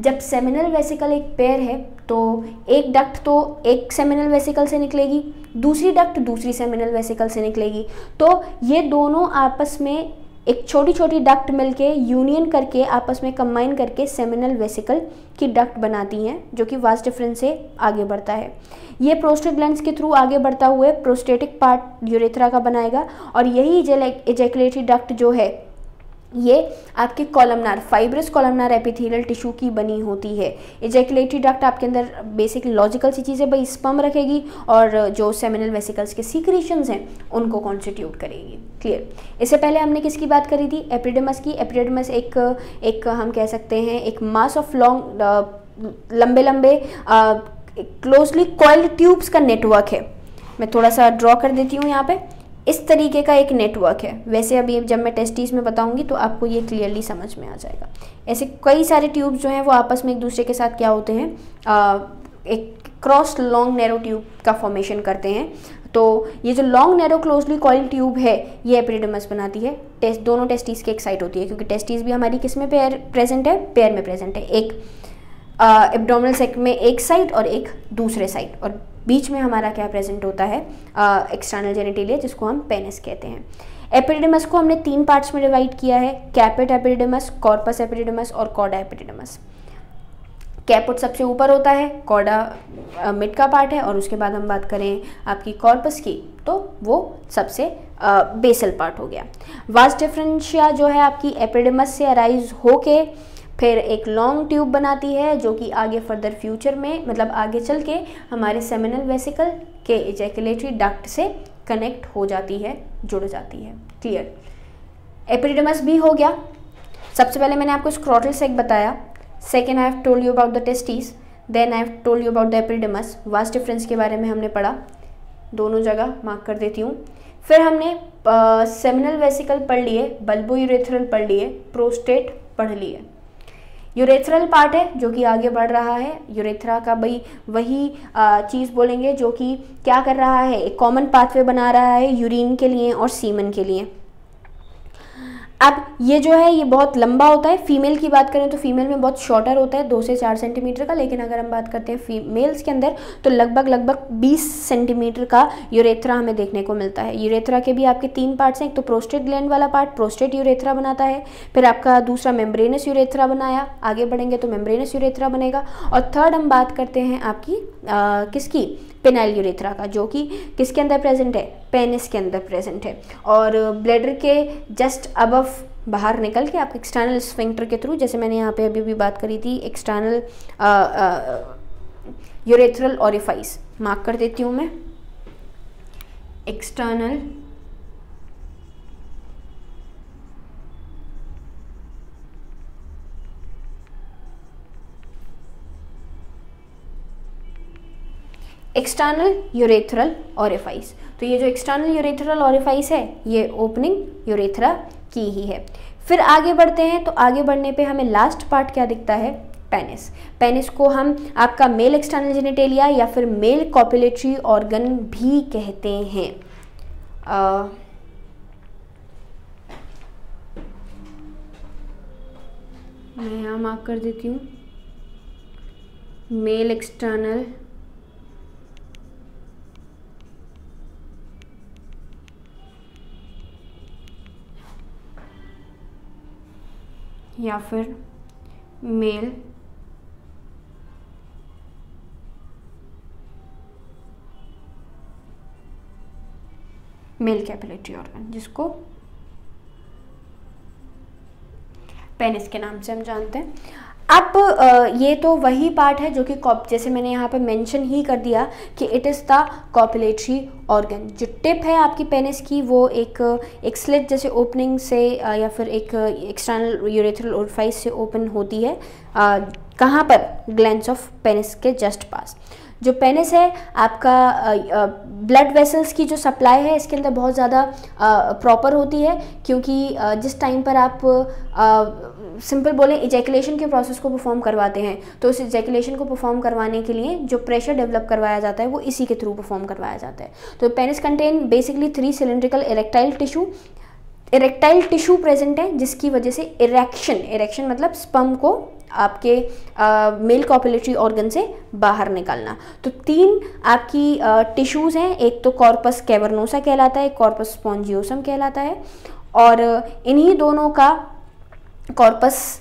जब सेमिनल वेसिकल एक पेयर है तो एक डक्ट तो एक सेमिनल वेसिकल से निकलेगी, दूसरी डक्ट दूसरी सेमिनल वेसिकल से निकलेगी, तो ये दोनों आपस में एक छोटी छोटी डक्ट मिलके यूनियन करके आपस में कंबाइन करके सेमिनल वेसिकल की डक्ट बनाती हैं जो कि वास्ट डिफरेंस से आगे बढ़ता है। ये प्रोस्टेट ग्लैंड्स के थ्रू आगे बढ़ता हुए प्रोस्टेटिक पार्ट यूरेथ्रा का बनाएगा और यही इजैकुलेटरी डक्ट जो है ये आपके columnar fibrous columnar epithelial tissue की बनी होती है। इजैकुलेटरी डक्ट आपके अंदर बेसिक लॉजिकल सी चीज़ें भाई स्पर्म रखेगी और जो सेमिनल वेसिकल्स के सीक्रेशंस हैं उनको कॉन्स्टिट्यूट करेगी। क्लियर, इससे पहले हमने किसकी बात करी थी, एपिडिडमस की। एपिडिडमस एक हम कह सकते हैं एक मास ऑफ लॉन्ग लंबे लंबे क्लोजली कॉइल्ड ट्यूब्स का नेटवर्क है। मैं थोड़ा सा ड्रॉ कर देती हूँ यहाँ पे, इस तरीके का एक नेटवर्क है। वैसे अभी जब मैं टेस्टिस में बताऊंगी तो आपको ये क्लियरली समझ में आ जाएगा। ऐसे कई सारे ट्यूब्स जो हैं वो आपस में एक दूसरे के साथ क्या होते हैं, एक क्रॉस लॉन्ग नैरो ट्यूब का फॉर्मेशन करते हैं। तो ये जो long narrow closely coiled tube है ये एपिडिडमस बनाती है। दोनों टेस्टिस की एक साइड होती है क्योंकि टेस्टिस भी हमारी किस में प्रेजेंट है, पेयर में प्रेजेंट है। एक एब्डोमिनल सेक्ट में एक साइड और एक दूसरे साइड, और बीच में हमारा क्या प्रेजेंट होता है, एक्सटर्नल जेनिटेलिया जिसको हम पेनिस कहते हैं। एपिडिडमस को हमने 3 पार्ट्स में डिवाइड किया है, कैपेट एपिडिडमस, कॉर्पस एपिडिडमस और कॉर्डा एपिडिडमस। कैपेट सबसे ऊपर होता है, कॉर्डा मिड का पार्ट है और उसके बाद हम बात करें आपकी कॉर्पस की तो वो सबसे बेसल पार्ट हो गया। वास डिफरेंशिया जो है आपकी एपिडिडमस से अराइज होके फिर एक लॉन्ग ट्यूब बनाती है जो कि आगे फर्दर फ्यूचर में मतलब आगे चल के हमारे सेमिनल वेसिकल के इजैकुलेटरी डक्ट से कनेक्ट हो जाती है, जुड़ जाती है। क्लियर, एपिडिडमस भी हो गया। सबसे पहले मैंने आपको स्क्रोटल सेक बताया, second I have told you about the testis, then I have told you about the epididymis. Vast difference के बारे में हमने पढ़ा, दोनों जगह मार्क कर देती हूँ। फिर हमने सेमिनल वेसिकल पढ़ लिए, बल्बोयूरेथ्रल पढ़ लिए, प्रोस्टेट पढ़ लिए। यूरेथ्रल पार्ट है जो कि आगे बढ़ रहा है। यूरेथ्रा का भाई वही चीज़ बोलेंगे जो कि क्या कर रहा है, एक कॉमन पाथवे बना रहा है यूरिन के लिए और सीमन के लिए। अब ये जो है ये बहुत लंबा होता है। फीमेल की बात करें तो फीमेल में बहुत शॉर्टर होता है, 2 से 4 सेंटीमीटर का, लेकिन अगर हम बात करते हैं फीमेल्स के अंदर तो लगभग 20 सेंटीमीटर का यूरेथ्रा हमें देखने को मिलता है। यूरेथ्रा के भी आपके 3 पार्ट्स हैं, एक तो प्रोस्टेट ग्लैंड वाला पार्ट प्रोस्टेट यूरेथ्रा बनाता है, फिर आपका दूसरा मेम्ब्रेनस यूरेथ्रा बनाया, आगे बढ़ेंगे तो मेम्ब्रेनस यूरेथ्रा बनेगा, और थर्ड हम बात करते हैं आपकी किसकी, पेनाइल यूरेथ्रा का, जो कि किसके अंदर प्रेजेंट है, पेनिस के अंदर प्रेजेंट है। और ब्लैडर के जस्ट अबव बाहर निकल के आप एक्सटर्नल स्फिंक्टर के थ्रू, जैसे मैंने यहाँ पे अभी भी बात करी थी, एक्सटर्नल यूरेथ्रल ओरिफाइस मार्क कर देती हूँ मैं। External urethral orifice. तो ये जो एक्सटर्नल यूरेथ्रल ओरिफाइस है ये ओपनिंग यूरेथ्रा की ही है। फिर आगे बढ़ते हैं, तो आगे बढ़ने पे हमें लास्ट पार्ट क्या दिखता है, पेनिस। पेनिस को हम आपका मेल एक्सटर्नल जेनिटेलिया या फिर मेल कॉपुलेटरी ऑर्गन भी कहते हैं। मैं यहाँ मार्क कर देती हूँ, मेल एक्सटर्नल या फिर मेल कैपुलेटरी ऑर्गन, जिसको पेनिस के नाम से हम जानते हैं। अब ये तो वही पार्ट है जो कि जैसे मैंने यहाँ पे मेंशन ही कर दिया कि it is the copulatory organ. जो टिप है आपकी पेनिस की वो एक स्लिट जैसे ओपनिंग से या फिर एक एक्सटर्नल यूरेथ्रल ओरिफाइस से ओपन होती है। कहाँ पर, ग्लैंड्स ऑफ पेनिस के जस्ट पास। जो पेनिस है आपका ब्लड वेसल्स की जो सप्लाई है इसके अंदर बहुत ज़्यादा प्रॉपर होती है, क्योंकि जिस टाइम पर आप सिंपल बोले इजैकुलेशन के प्रोसेस को परफॉर्म करवाते हैं, तो उस इजैकुलेशन को परफॉर्म करवाने के लिए जो प्रेशर डेवलप करवाया जाता है वो इसी के थ्रू परफॉर्म करवाया जाता है। तो penis contain basically 3 cylindrical erectile tissue present है, जिसकी वजह से इरेक्शन मतलब स्पर्म को आपके मेल कॉपुलेटरी ऑर्गन से बाहर निकालना। तो 3 आपकी टिश्यूज़ हैं, एक तो कॉर्पस कैवर्नोसा कहलाता है, कॉर्पस स्पॉन्जियोसम कहलाता है, और इन्हीं दोनों का कॉर्पस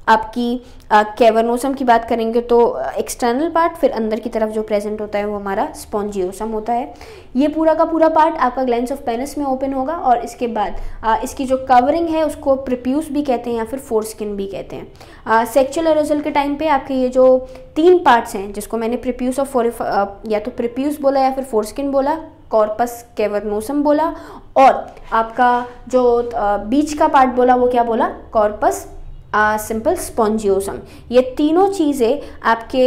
आपकी कैवर्नोसम की बात करेंगे तो एक्सटर्नल पार्ट, फिर अंदर की तरफ जो प्रेजेंट होता है वो हमारा स्पॉन्जियोसम होता है। ये पूरा का पूरा पार्ट आपका ग्लैंड्स ऑफ पेनिस में ओपन होगा, और इसके बाद इसकी जो कवरिंग है उसको प्रीप्यूस भी कहते हैं या फिर फोरस्किन भी कहते हैं। सेक्सुअल एरोसल के टाइम पे आपके ये जो 3 पार्ट्स हैं, जिसको मैंने प्रीप्यूस ऑफ या तो प्रीप्यूस बोला या फिर फोरस्किन बोला, कॉर्पस कैवर्नोसम बोला, और आपका जो बीच का पार्ट बोला वो क्या बोला, कॉर्पस सिंपल स्पॉन्जियोसम। ये तीनों चीज़ें आपके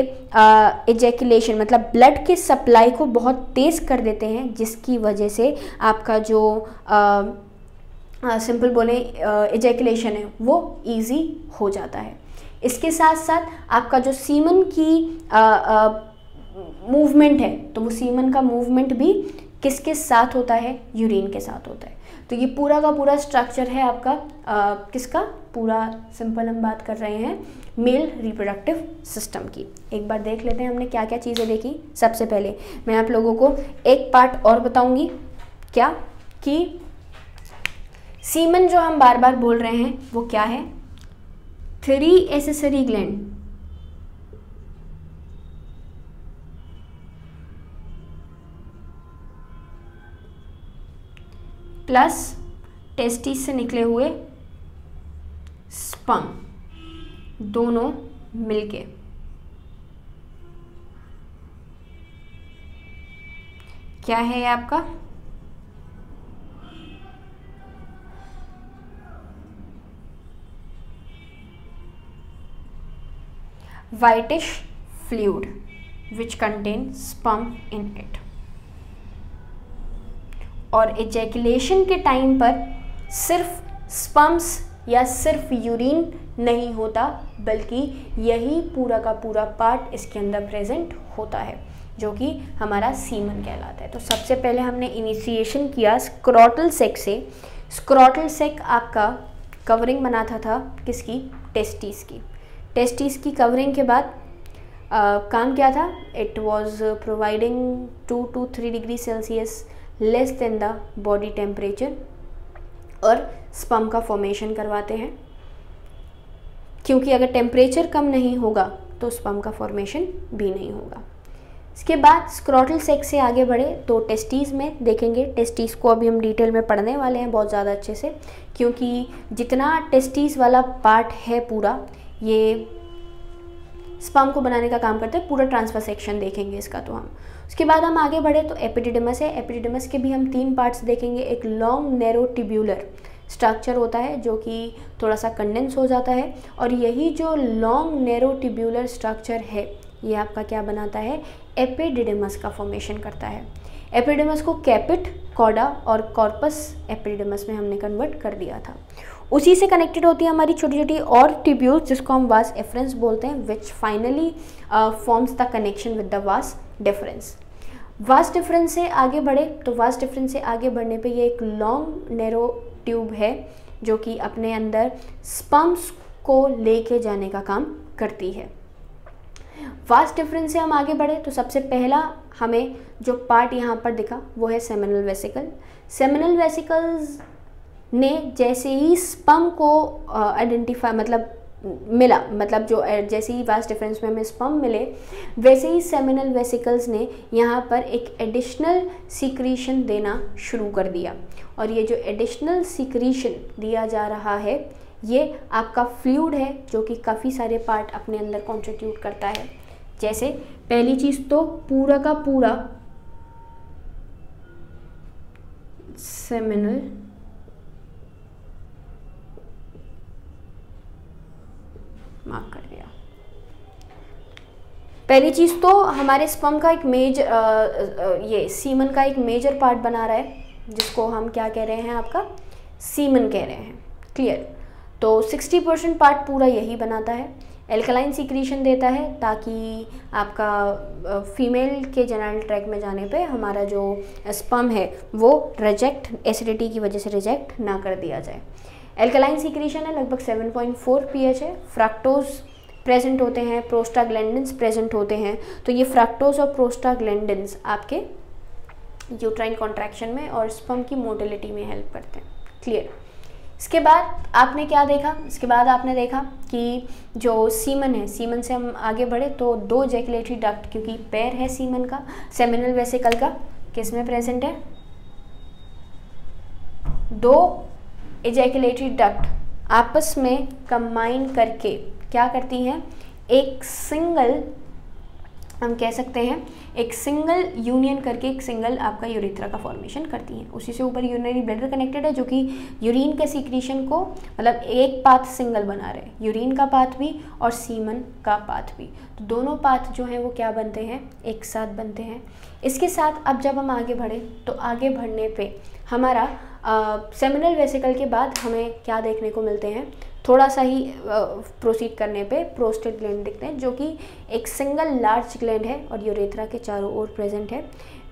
इजैकुलेशन मतलब ब्लड के सप्लाई को बहुत तेज़ कर देते हैं, जिसकी वजह से आपका जो सिंपल बोले इजैकुलेशन है वो इजी हो जाता है। इसके साथ साथ आपका जो सीमन की मूवमेंट है, तो वो सीमन का मूवमेंट भी किसके साथ होता है, यूरिन के साथ होता है। तो ये पूरा का पूरा स्ट्रक्चर है आपका किसका, पूरा सिंपल हम बात कर रहे हैं मेल रिप्रोडक्टिव सिस्टम की। एक बार देख लेते हैं हमने क्या क्या चीज़ें देखी। सबसे पहले मैं आप लोगों को एक पार्ट और बताऊंगी, क्या कि सीमन जो हम बार बार बोल रहे हैं वो क्या है, 3 एसेसरी ग्लैंड प्लस टेस्टिस से निकले हुए स्पर्म, दोनों मिलके क्या है ये आपका whitish fluid which contains sperm in it। और एजैकुलेशन के टाइम पर सिर्फ स्पर्म्स या सिर्फ यूरिन नहीं होता, बल्कि यही पूरा का पूरा पार्ट इसके अंदर प्रेजेंट होता है, जो कि हमारा सीमन कहलाता है। तो सबसे पहले हमने इनिशिएशन किया स्क्रोटल सेक से। स्क्रोटल सेक आपका कवरिंग बनाता था किसकी, टेस्टिस की। टेस्टिस की कवरिंग के बाद काम क्या था, it was providing 2 to 3 degree Celsius less than the body temperature, और स्पर्म का फॉर्मेशन करवाते हैं, क्योंकि अगर टेम्परेचर कम नहीं होगा तो स्पर्म का फॉर्मेशन भी नहीं होगा। इसके बाद स्क्रोटल सेक से आगे बढ़े तो टेस्टिस में देखेंगे। टेस्टिस को अभी हम डिटेल में पढ़ने वाले हैं बहुत ज़्यादा अच्छे से, क्योंकि जितना टेस्टिस वाला पार्ट है पूरा ये स्पर्म को बनाने का काम करते हैं। पूरा ट्रांसफर सेक्शन देखेंगे इसका तो हम। उसके बाद हम आगे बढ़े तो एपिडिडमस है। एपिडिडमस के भी हम 3 पार्ट्स देखेंगे। एक लॉन्ग नैरो ट्यूब्यूलर स्ट्रक्चर होता है जो कि थोड़ा सा कंडेंस हो जाता है, और यही जो लॉन्ग नैरो ट्यूब्यूलर स्ट्रक्चर है ये आपका क्या बनाता है, एपिडिडमस का फॉर्मेशन करता है। एपिडिडमस को कैपिट, कॉडा और कॉर्पस एपिडिडमस में हमने कन्वर्ट कर दिया था। उसी से कनेक्टेड होती है हमारी छोटी छोटी और ट्यूब्यूल्स जिसको हम वास एफरेंस बोलते हैं, which finally forms the connection with the vas deferens. Vas deferens से आगे बढ़े तो वास डिफरेंस से आगे बढ़ने पे ये एक लॉन्ग नैरो ट्यूब है जो कि अपने अंदर स्पर्म्स को लेके जाने का काम करती है। वास डिफरेंस से हम आगे बढ़े तो सबसे पहला हमें जो पार्ट यहाँ पर दिखा वो है सेमिनल वेसिकल। सेमिनल वेसिकल्स ने जैसे ही स्पर्म को आइडेंटिफाई मिला, मतलब जो जैसे ही वास डिफरेंस में हमें स्पर्म मिले वैसे ही सेमिनल वेसिकल्स ने यहाँ पर एक एडिशनल सीक्रीशन देना शुरू कर दिया, और ये जो एडिशनल सीक्रीशन दिया जा रहा है ये आपका फ्लूइड है जो कि काफ़ी सारे पार्ट अपने अंदर कॉन्स्टिट्यूट करता है। जैसे पहली चीज़ तो पूरा का पूरा सेमिनल मार्क कर दिया। पहली चीज़ तो हमारे स्पर्म का एक ये सीमन का एक मेजर पार्ट बना रहा है जिसको हम क्या कह रहे हैं, आपका सीमन कह रहे हैं। क्लियर? तो 60% पार्ट पूरा यही बनाता है। एल्कलाइन सीक्रीशन देता है ताकि आपका फीमेल के जेनिटल ट्रैक्ट में जाने पे हमारा जो स्पर्म है वो एसिडिटी की वजह से रिजेक्ट ना कर दिया जाए। एल्कलाइन सीक्रीशन है, लगभग 7.4 pH है। फ्रक्टोज प्रेजेंट होते हैं, प्रोस्टाग्लैंडिन्स प्रेजेंट होते हैं। तो ये फ्रक्टोज और प्रोस्टाग्लैंडिन्स आपके यूट्राइन कॉन्ट्रैक्शन में और स्पर्म की मोटिलिटी में हेल्प करते हैं। क्लियर? इसके बाद आपने क्या देखा, इसके बाद आपने देखा कि जो सीमन है, सीमन से हम आगे बढ़े तो 2 जैकुलेटरी डक्ट, क्योंकि पैर है सीमन का, सेमिनल वेसिकल का किस में प्रेजेंट है, 2 एजैकुलेटरी डक्ट आपस में कंबाइन करके क्या करती हैं, एक सिंगल, हम कह सकते हैं एक सिंगल यूनियन करके एक सिंगल आपका यूरेथ्रा का फॉर्मेशन करती हैं। उसी से ऊपर यूरिनरी ब्लैडर कनेक्टेड है जो कि यूरिन के सीक्रेशन को एक पाथ सिंगल बना रहे हैं, यूरिन का पाथ भी और सीमन का पाथ भी। तो दोनों पाथ जो हैं वो क्या बनते हैं, एक साथ बनते हैं। इसके साथ अब जब हम आगे बढ़े तो आगे बढ़ने पे हमारा सेमिनल वेसिकल के बाद हमें क्या देखने को मिलते हैं, थोड़ा सा ही प्रोसीड करने पे प्रोस्टेट ग्लैंड दिखते हैं जो कि एक सिंगल लार्ज ग्लैंड है और यूरेथ्रा के चारों ओर प्रेजेंट है।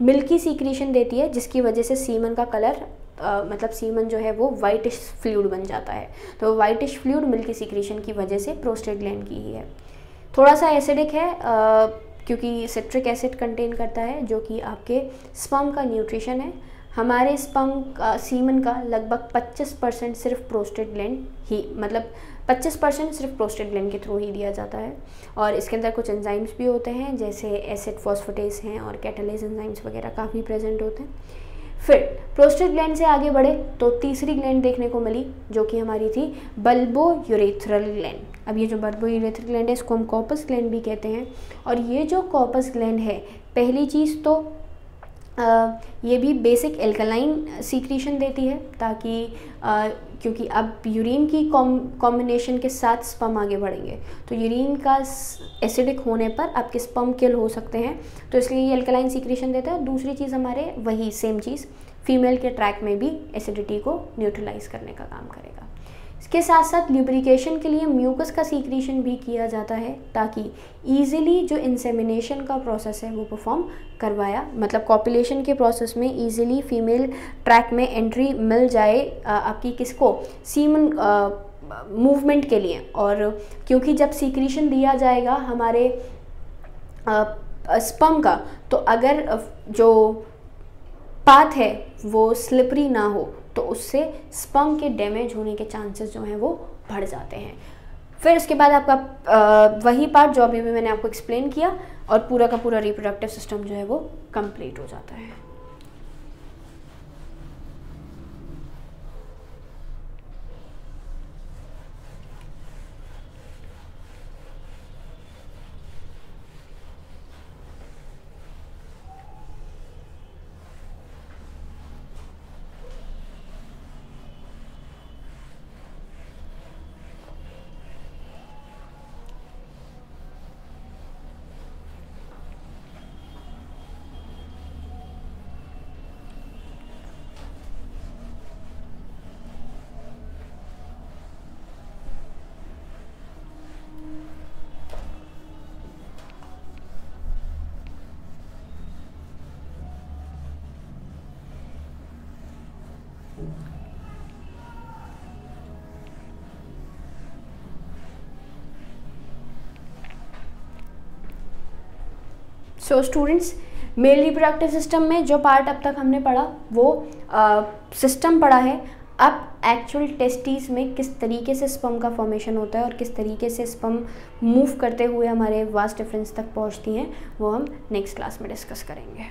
मिल्की सीक्रेशन देती है जिसकी वजह से सीमन का कलर सीमन जो है वो वाइटिश फ्लूइड बन जाता है। तो वाइटिश फ्लूइड मिल्की सीक्रेशन की वजह से प्रोस्टेट ग्लैंड की ही है। थोड़ा सा एसिडिक है क्योंकि सिट्रिक एसिड कंटेन करता है जो कि आपके स्पर्म का न्यूट्रिशन है। हमारे स्पर्म का सीमन का लगभग 25% सिर्फ प्रोस्टेट ग्लैंड ही, 25% सिर्फ प्रोस्टेट ग्लैंड के थ्रू ही दिया जाता है। और इसके अंदर कुछ एंजाइम्स भी होते हैं जैसे एसिड फॉस्फेटेस हैं और कैटालेज एंजाइम्स वगैरह काफ़ी प्रेजेंट होते हैं। फिर प्रोस्टेट ग्लैंड से आगे बढ़े तो तीसरी ग्लैंड देखने को मिली जो कि हमारी थी बल्बो यूरेथ्रल ग्लैंड। अब ये जो बल्बो यूरेथ्रल ग्लैंड है इसको हम कॉर्पस ग्लैंड भी कहते हैं। और ये जो कॉर्पस ग्लैंड है, पहली चीज़ तो ये भी बेसिक एल्कलाइन सीक्रेशन देती है ताकि क्योंकि अब यूरिन की कॉम्बिनेशन के साथ स्पर्म आगे बढ़ेंगे तो यूरिन का एसिडिक होने पर आपके स्पर्म किल हो सकते हैं, तो इसलिए ये एल्कलाइन सीक्रेशन देता है। दूसरी चीज़ हमारे वही सेम चीज़ फीमेल के ट्रैक में भी एसिडिटी को न्यूट्रलाइज करने का काम करेगा। इसके साथ साथ ल्यूब्रिकेशन के लिए म्यूकस का सीक्रेशन भी किया जाता है ताकि ईजिली जो इंसेमिनेशन का प्रोसेस है वो परफॉर्म करवाया, कॉपुलेशन के प्रोसेस में ईजिली फीमेल ट्रैक में एंट्री मिल जाए आपकी किसको, सीमन मूवमेंट के लिए। और क्योंकि जब सीक्रेशन दिया जाएगा हमारे स्पर्म का, तो अगर जो पाथ है वो स्लिपरी ना हो तो उससे स्पर्म के डैमेज होने के चांसेस जो हैं वो बढ़ जाते हैं। फिर उसके बाद आपका वही पार्ट जो अभी भी मैंने आपको एक्सप्लेन किया और पूरा का पूरा रिप्रोडक्टिव सिस्टम जो है वो कंप्लीट हो जाता है। So students, male reproductive system में जो पार्ट अब तक हमने पढ़ा वो सिस्टम पढ़ा है। अब एक्चुअल टेस्टिस में किस तरीके से स्पर्म का फॉर्मेशन होता है और किस तरीके से स्पर्म मूव करते हुए हमारे वास्ट डिफरेंस तक पहुंचती हैं, वो हम नेक्स्ट क्लास में डिस्कस करेंगे।